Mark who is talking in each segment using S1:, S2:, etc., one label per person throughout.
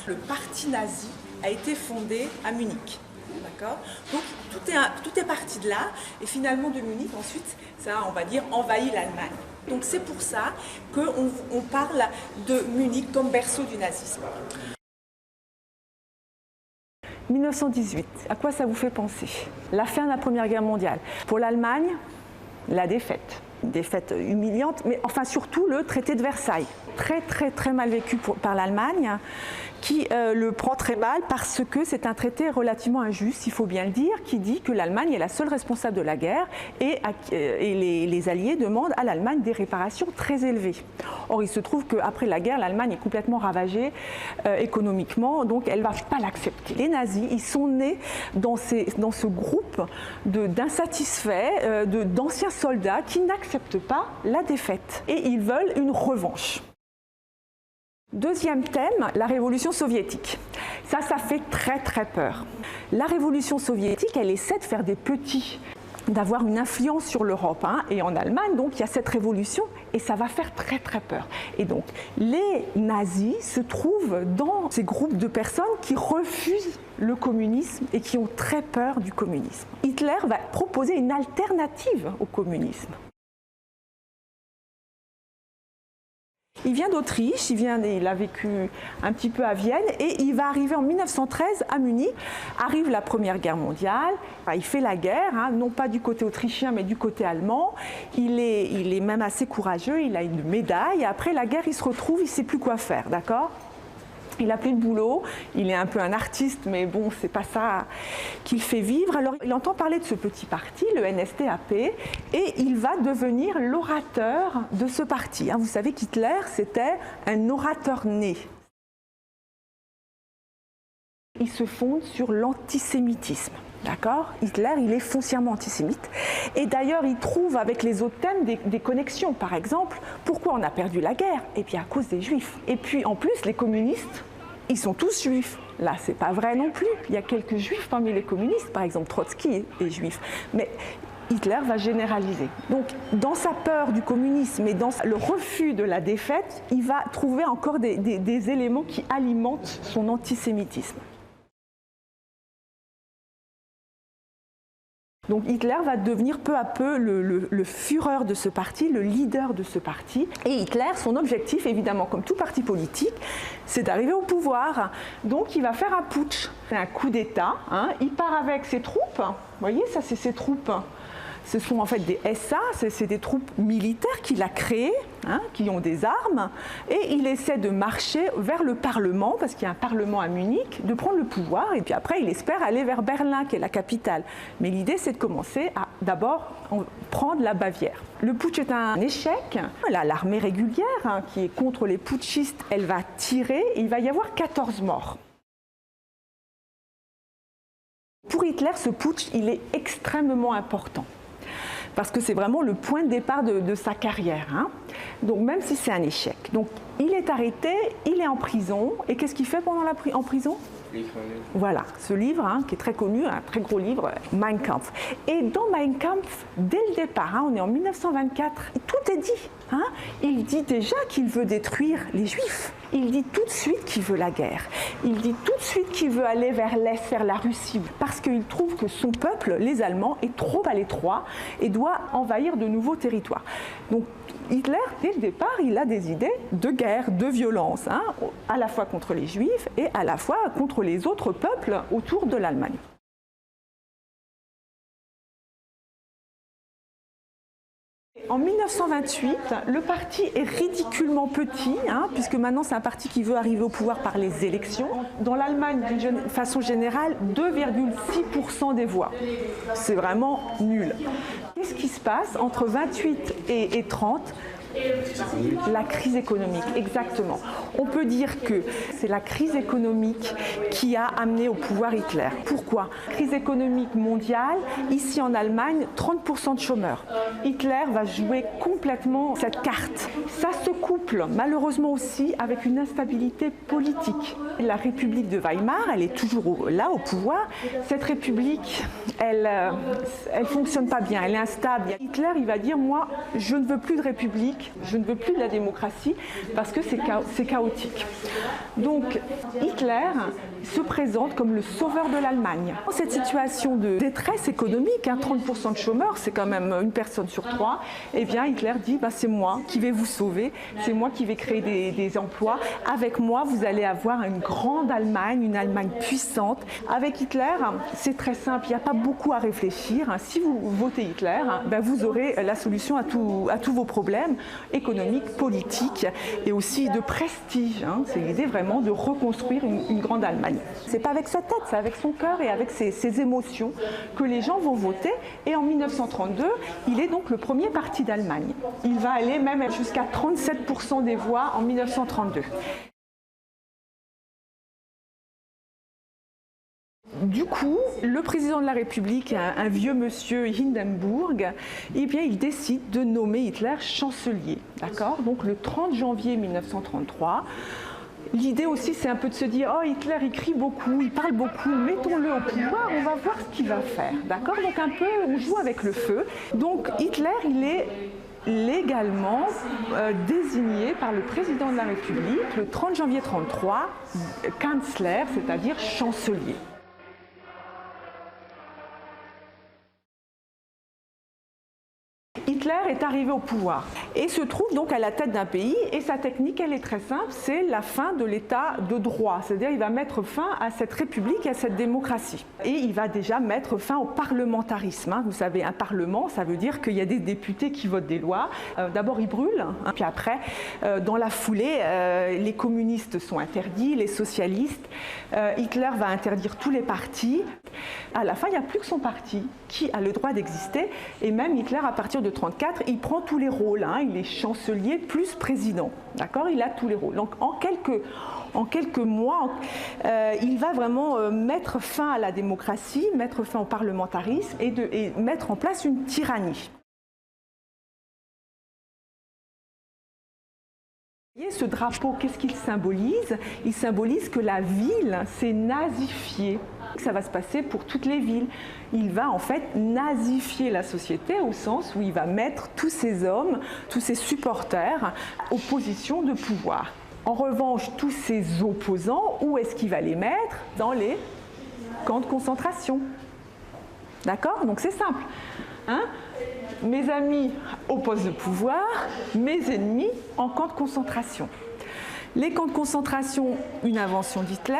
S1: Le parti nazi a été fondé à Munich. Donc tout est parti de là, et finalement de Munich, ensuite, ça a, on va dire, envahi l'Allemagne. Donc c'est pour ça qu'on parle de Munich comme berceau du nazisme. 1918, à quoi ça vous fait penser? La fin de la Première Guerre mondiale. Pour l'Allemagne, la défaite. Une défaite humiliante, mais enfin surtout le traité de Versailles. Très mal vécu par l'Allemagne, qui le prend très mal parce que c'est un traité relativement injuste, il faut bien le dire, qui dit que l'Allemagne est la seule responsable de la guerre et les Alliés demandent à l'Allemagne des réparations très élevées. Or, il se trouve qu'après la guerre, l'Allemagne est complètement ravagée économiquement, donc elle ne va pas l'accepter. Les nazis, ils sont nés dans ce groupe d'insatisfaits, d'anciens soldats qui n'acceptent pas la défaite et ils veulent une revanche. Deuxième thème, la révolution soviétique. Ça fait très peur. La révolution soviétique, elle essaie de faire des petits, d'avoir une influence sur l'Europe. Et en Allemagne, donc, il y a cette révolution et ça va faire très peur. Et donc, les nazis se trouvent dans ces groupes de personnes qui refusent le communisme et qui ont très peur du communisme. Hitler va proposer une alternative au communisme. Il vient d'Autriche, il a vécu un petit peu à Vienne et il va arriver en 1913 à Munich. Arrive la Première Guerre mondiale, il fait la guerre, non pas du côté autrichien mais du côté allemand. Il est même assez courageux, il a une médaille. Après la guerre, il se retrouve, il ne sait plus quoi faire, d'accord ? Il n'a plus de boulot, il est un peu un artiste, mais bon, c'est pas ça qu'il fait vivre. Alors, il entend parler de ce petit parti, le NSDAP, et il va devenir l'orateur de ce parti. Vous savez qu'Hitler, c'était un orateur né. Il se fonde sur l'antisémitisme. D'accord ? Hitler, il est foncièrement antisémite. Et d'ailleurs, il trouve avec les autres thèmes des connexions. Par exemple, pourquoi on a perdu la guerre ? Et puis à cause des Juifs. Et puis en plus, les communistes, ils sont tous juifs. Là, c'est pas vrai non plus. Il y a quelques juifs parmi les communistes. Par exemple, Trotsky est juif. Mais Hitler va généraliser. Donc, dans sa peur du communisme et dans le refus de la défaite, il va trouver encore des éléments qui alimentent son antisémitisme. Donc Hitler va devenir peu à peu le Führer de ce parti, le leader de ce parti. Et Hitler, son objectif, évidemment, comme tout parti politique, c'est d'arriver au pouvoir. Donc il va faire un putsch, un coup d'État. Il part avec ses troupes. Vous voyez, ça c'est ses troupes. Ce sont en fait des SA, c'est des troupes militaires qu'il a créées, qui ont des armes, et il essaie de marcher vers le Parlement, parce qu'il y a un Parlement à Munich, de prendre le pouvoir, et puis après il espère aller vers Berlin, qui est la capitale. Mais l'idée c'est de commencer à d'abord prendre la Bavière. Le putsch est un échec. L'armée régulière, qui est contre les putschistes, elle va tirer, et il va y avoir 14 morts. Pour Hitler, ce putsch, il est extrêmement important. Parce que c'est vraiment le point de départ de sa carrière. Donc même si c'est un échec. Donc il est arrêté, il est en prison. Et qu'est-ce qu'il fait en prison ? Voilà, ce livre qui est très connu, un très gros livre, Mein Kampf. Et dans Mein Kampf, dès le départ, on est en 1924, tout est dit. Il dit déjà qu'il veut détruire les Juifs. Il dit tout de suite qu'il veut la guerre. Il dit tout de suite qu'il veut aller vers l'Est, vers la Russie, parce qu'il trouve que son peuple, les Allemands, est trop à l'étroit et doit envahir de nouveaux territoires. Donc Hitler, dès le départ, il a des idées de guerre, de violence, à la fois contre les Juifs et à la fois contre les autres peuples autour de l'Allemagne. En 1928, le parti est ridiculement petit, puisque maintenant c'est un parti qui veut arriver au pouvoir par les élections. Dans l'Allemagne, d'une façon générale, 2,6% des voix. C'est vraiment nul. Qu'est-ce qui se passe entre 28 et 30 ? La crise économique, exactement. On peut dire que c'est la crise économique qui a amené au pouvoir Hitler. Pourquoi ? Crise économique mondiale, ici en Allemagne, 30% de chômeurs. Hitler va jouer complètement cette carte. Ça se couple malheureusement aussi avec une instabilité politique. La République de Weimar, elle est toujours là au pouvoir. Cette République, elle fonctionne pas bien, elle est instable. Hitler, il va dire, moi, je ne veux plus de République. chaotique. Je ne veux plus de la démocratie parce que c'est chaotique. Donc Hitler se présente comme le sauveur de l'Allemagne. Dans cette situation de détresse économique, 30% de chômeurs, c'est quand même une personne sur 3, eh bien Hitler dit c'est moi qui vais vous sauver, c'est moi qui vais créer des emplois. Avec moi, vous allez avoir une grande Allemagne, une Allemagne puissante. Avec Hitler, c'est très simple, il n'y a pas beaucoup à réfléchir. Si vous votez Hitler, vous aurez la solution à tous vos problèmes économiques, politiques et aussi de prestige. C'est l'idée vraiment de reconstruire une grande Allemagne. C'est pas avec sa tête, c'est avec son cœur et avec ses émotions que les gens vont voter. Et en 1932, il est donc le premier parti d'Allemagne. Il va aller même jusqu'à 37% des voix en 1932. Du coup, le président de la République, un vieux monsieur Hindenburg, eh bien, il décide de nommer Hitler chancelier. D'accord ? Donc le 30 janvier 1933, l'idée aussi, c'est un peu de se dire « Oh, Hitler, il crie beaucoup, il parle beaucoup, mettons-le au pouvoir, on va voir ce qu'il va faire. » D'accord ? Donc un peu, on joue avec le feu. Donc Hitler, il est légalement désigné par le président de la République le 30 janvier 1933, Kanzler, c'est-à-dire chancelier. Hitler est arrivé au pouvoir et se trouve donc à la tête d'un pays et sa technique, elle est très simple, c'est la fin de l'état de droit, c'est-à-dire il va mettre fin à cette république, à cette démocratie. Et il va déjà mettre fin au parlementarisme. Vous savez, un parlement, ça veut dire qu'il y a des députés qui votent des lois. D'abord, ils brûlent, puis après, dans la foulée, les communistes sont interdits, les socialistes. Hitler va interdire tous les partis. À la fin, il n'y a plus que son parti qui a le droit d'exister. Et même Hitler, à partir de 1934, il prend tous les rôles. Il est chancelier plus président. D'accord ? Il a tous les rôles. Donc, en quelques mois, il va vraiment mettre fin à la démocratie, mettre fin au parlementarisme et mettre en place une tyrannie. Et ce drapeau, qu'est-ce qu'il symbolise ? Il symbolise que la ville s'est nazifiée. Ça va se passer pour toutes les villes. Il va en fait nazifier la société au sens où il va mettre tous ces hommes, tous ces supporters aux positions de pouvoir. En revanche, tous ces opposants, où est-ce qu'il va les mettre ? Dans les camps de concentration. D'accord ? Donc c'est simple. Mes amis au poste de pouvoir, mes ennemis en camp de concentration. Les camps de concentration, une invention d'Hitler.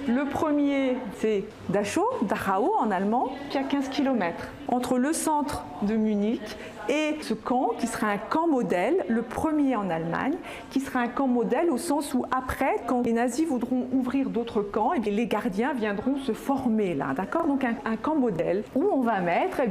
S1: Le premier, c'est Dachau en allemand, qui a 15 km. Entre le centre de Munich et ce camp, qui sera un camp modèle, le premier en Allemagne, qui sera un camp modèle au sens où après, quand les nazis voudront ouvrir d'autres camps, et bien, les gardiens viendront se former là, d'accord ? Donc un camp modèle où on va mettre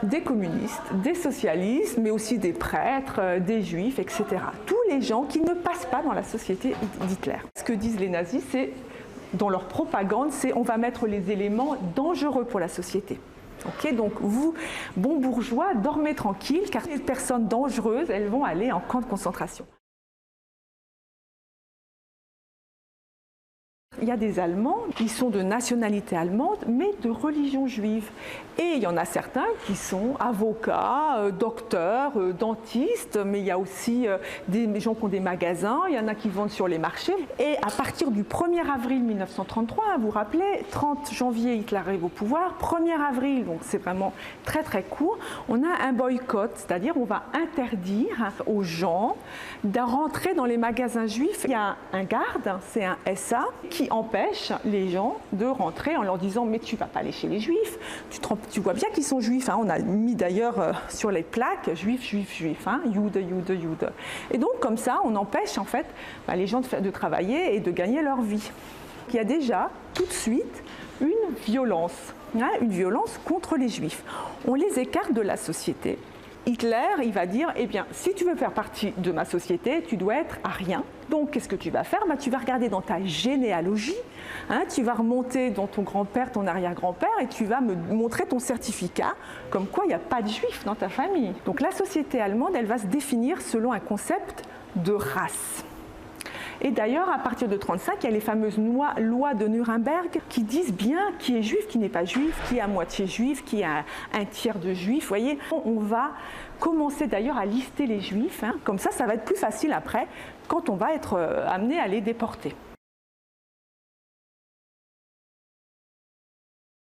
S1: des communistes, des socialistes, mais aussi des prêtres, des juifs, etc. Tous les gens qui ne passent pas dans la société d'Hitler. Ce que disent les nazis, c'est, dans leur propagande, c'est on va mettre les éléments dangereux pour la société. Okay, donc vous, bons bourgeois, dormez tranquille, car les personnes dangereuses, elles vont aller en camp de concentration. Il y a des Allemands qui sont de nationalité allemande, mais de religion juive. Et il y en a certains qui sont avocats, docteurs, dentistes, mais il y a aussi des gens qui ont des magasins, il y en a qui vendent sur les marchés. Et à partir du 1er avril 1933, vous vous rappelez, 30 janvier, Hitler arrive au pouvoir, 1er avril, donc c'est vraiment très très court, on a un boycott, c'est-à-dire on va interdire aux gens de rentrer dans les magasins juifs. Il y a un garde, c'est un SA, qui empêche les gens de rentrer en leur disant « mais tu ne vas pas aller chez les juifs, tu vois bien qu'ils sont juifs, on a mis d'ailleurs sur les plaques « juif, juif, juif », Jude, Jude, Jude ». Et donc comme ça, on empêche en fait les gens de travailler et de gagner leur vie. Il y a déjà tout de suite une violence contre les juifs. On les écarte de la société. Hitler, il va dire, eh bien, si tu veux faire partie de ma société, tu dois être arien. Donc, qu'est-ce que tu vas faire ? Tu vas regarder dans ta généalogie, tu vas remonter dans ton grand-père, ton arrière-grand-père, et tu vas me montrer ton certificat, comme quoi il n'y a pas de juifs dans ta famille. Donc, la société allemande, elle va se définir selon un concept de race. Et d'ailleurs, à partir de 1935, il y a les fameuses lois de Nuremberg qui disent bien qui est juif, qui n'est pas juif, qui est à moitié juif, qui a un tiers de juifs. Vous voyez, on va commencer d'ailleurs à lister les juifs. Hein. Comme ça va être plus facile après quand on va être amené à les déporter.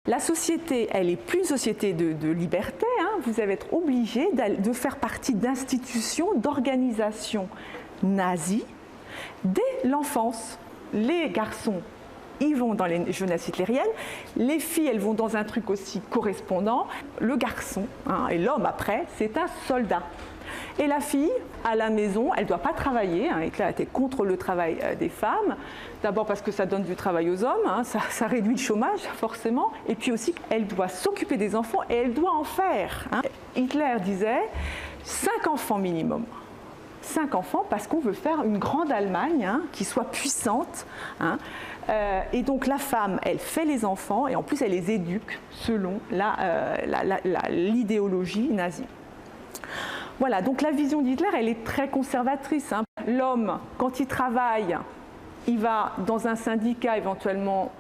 S1: La société, elle n'est plus une société de liberté. Hein. Vous allez être obligé de faire partie d'institutions, d'organisations nazies dès l'enfance. Les garçons, ils vont dans les jeunesses hitlériennes. Les filles, elles vont dans un truc aussi correspondant. Le garçon, hein, et l'homme après, c'est un soldat. Et la fille, à la maison, elle ne doit pas travailler. Hein. Hitler était contre le travail des femmes. D'abord parce que ça donne du travail aux hommes, hein. Ça réduit le chômage, forcément. Et puis aussi, elle doit s'occuper des enfants et elle doit en faire. Hein. Hitler disait 5 enfants minimum. 5 enfants parce qu'on veut faire une grande Allemagne, hein, qui soit puissante. Hein. Et donc la femme, elle fait les enfants et en plus elle les éduque selon l'idéologie nazie. Voilà, donc la vision d'Hitler, elle est très conservatrice. Hein. L'homme, quand il travaille, il va dans un syndicat, éventuellement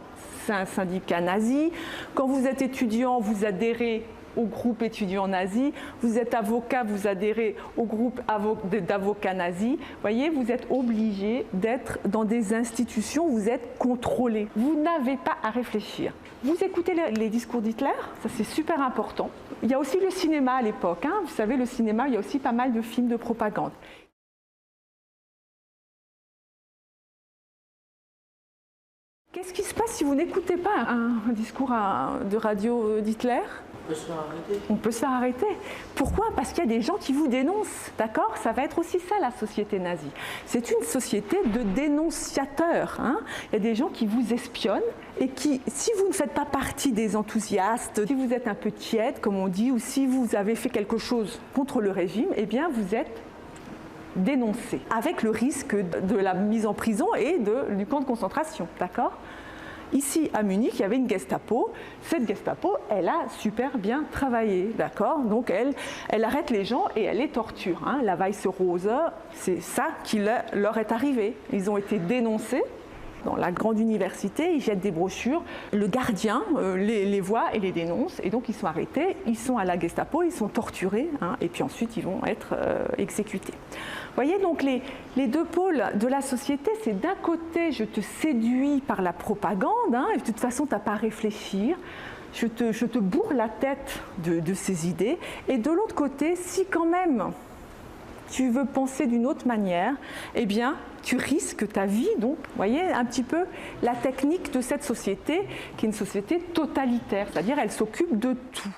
S1: c'est un syndicat nazi. Quand vous êtes étudiant, vous adhérez au groupe étudiant nazi. Vous êtes avocat, vous adhérez au groupe d'avocats nazis. Vous voyez, vous êtes obligé d'être dans des institutions où vous êtes contrôlé. Vous n'avez pas à réfléchir. Vous écoutez les discours d'Hitler, ça c'est super important. Il y a aussi le cinéma à l'époque. Hein. Vous savez, le cinéma, il y a aussi pas mal de films de propagande. Qu'est-ce qui se passe si vous n'écoutez pas un discours de radio d'Hitler ?
S2: On peut se faire arrêter.
S1: On peut se faire arrêter. Pourquoi ? Parce qu'il y a des gens qui vous dénoncent, d'accord ? Ça va être aussi ça, la société nazie. C'est une société de dénonciateurs. Hein. Il y a des gens qui vous espionnent et qui, si vous ne faites pas partie des enthousiastes, si vous êtes un peu tiède, comme on dit, ou si vous avez fait quelque chose contre le régime, eh bien, vous êtes dénoncé, avec le risque de la mise en prison et du camp de concentration, d'accord ? Ici, à Munich, il y avait une Gestapo. Cette Gestapo, elle a super bien travaillé, d'accord ? Donc, elle arrête les gens et elle les torture. Hein. La Weiße Rose, c'est ça qui leur est arrivé. Ils ont été dénoncés. Dans la grande université, ils jettent des brochures. Le gardien les voit et les dénonce. Et donc, ils sont arrêtés. Ils sont à la Gestapo, ils sont torturés. Hein, et puis ensuite, ils vont être exécutés. Vous voyez, donc, les deux pôles de la société, c'est d'un côté, je te séduis par la propagande. Hein, et de toute façon, tu n'as pas à réfléchir. Je te bourre la tête de ces idées. Et de l'autre côté, si quand même tu veux penser d'une autre manière, eh bien, tu risques ta vie. Donc, vous voyez un petit peu la technique de cette société, qui est une société totalitaire, c'est-à-dire elle s'occupe de tout.